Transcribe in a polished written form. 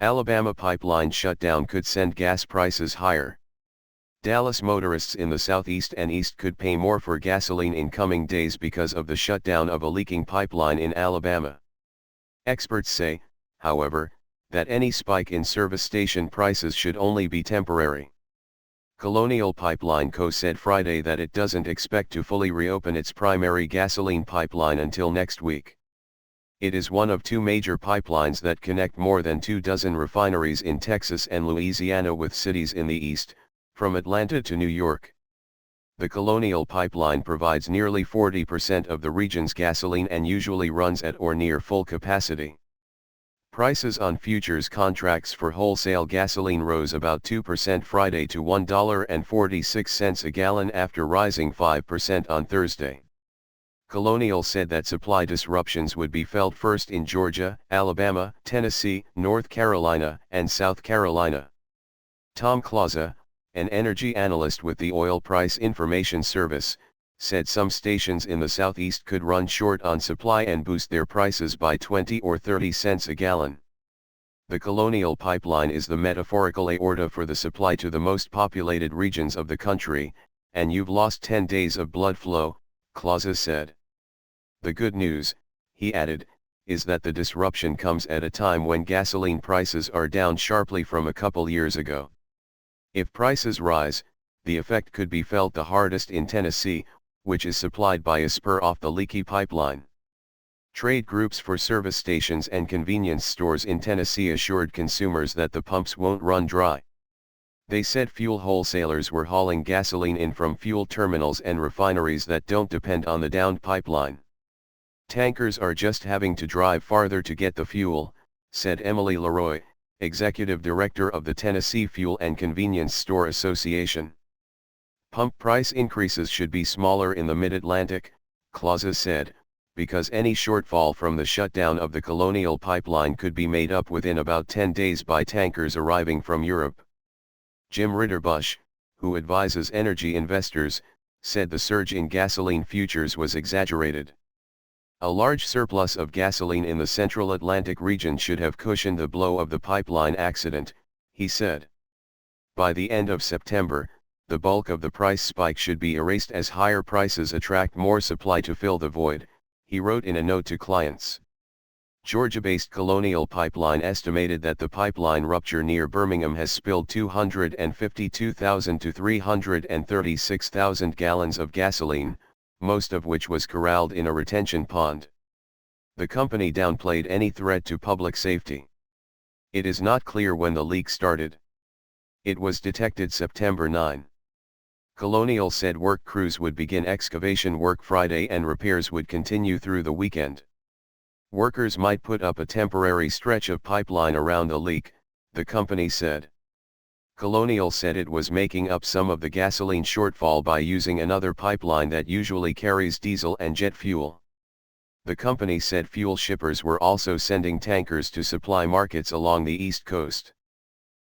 Alabama pipeline shutdown could send gas prices higher. Dallas motorists in the southeast and east could pay more for gasoline in coming days because of the shutdown of a leaking pipeline in Alabama. Experts say, however, that any spike in service station prices should only be temporary. Colonial Pipeline Co. said Friday that it doesn't expect to fully reopen its primary gasoline pipeline until next week. It is one of two major pipelines that connect more than 24 refineries in Texas and Louisiana with cities in the east, from Atlanta to New York. The Colonial Pipeline provides nearly 40% of the region's gasoline and usually runs at or near full capacity. Prices on futures contracts for wholesale gasoline rose about 2% Friday to $1.46 a gallon after rising 5% on Thursday. Colonial said that supply disruptions would be felt first in Georgia, Alabama, Tennessee, North Carolina, and South Carolina. Tom Clausa, an energy analyst with the Oil Price Information Service, said some stations in the southeast could run short on supply and boost their prices by 20 or 30 cents a gallon. The Colonial Pipeline is the metaphorical aorta for the supply to the most populated regions of the country, and you've lost 10 days of blood flow, Clausa said. The good news, he added, is that the disruption comes at a time when gasoline prices are down sharply from a couple years ago. If prices rise, the effect could be felt the hardest in Tennessee, which is supplied by a spur off the leaky pipeline. Trade groups for service stations and convenience stores in Tennessee assured consumers that the pumps won't run dry. They said fuel wholesalers were hauling gasoline in from fuel terminals and refineries that don't depend on the downed pipeline. Tankers are just having to drive farther to get the fuel, said Emily Leroy, executive director of the Tennessee Fuel and Convenience Store Association. Pump price increases should be smaller in the Mid-Atlantic, Clausa said, because any shortfall from the shutdown of the Colonial Pipeline could be made up within about 10 days by tankers arriving from Europe. Jim Ritterbush, who advises energy investors, said the surge in gasoline futures was exaggerated. A large surplus of gasoline in the Central Atlantic region should have cushioned the blow of the pipeline accident, he said. By the end of September, the bulk of the price spike should be erased as higher prices attract more supply to fill the void, he wrote in a note to clients. Georgia-based Colonial Pipeline estimated that the pipeline rupture near Birmingham has spilled 252,000 to 336,000 gallons of gasoline, most of which was corralled in a retention pond. The company downplayed any threat to public safety. It is not clear when the leak started. It was detected September 9. Colonial said work crews would begin excavation work Friday and repairs would continue through the weekend. Workers might put up a temporary stretch of pipeline around the leak, the company said. Colonial said it was making up some of the gasoline shortfall by using another pipeline that usually carries diesel and jet fuel. The company said fuel shippers were also sending tankers to supply markets along the East Coast.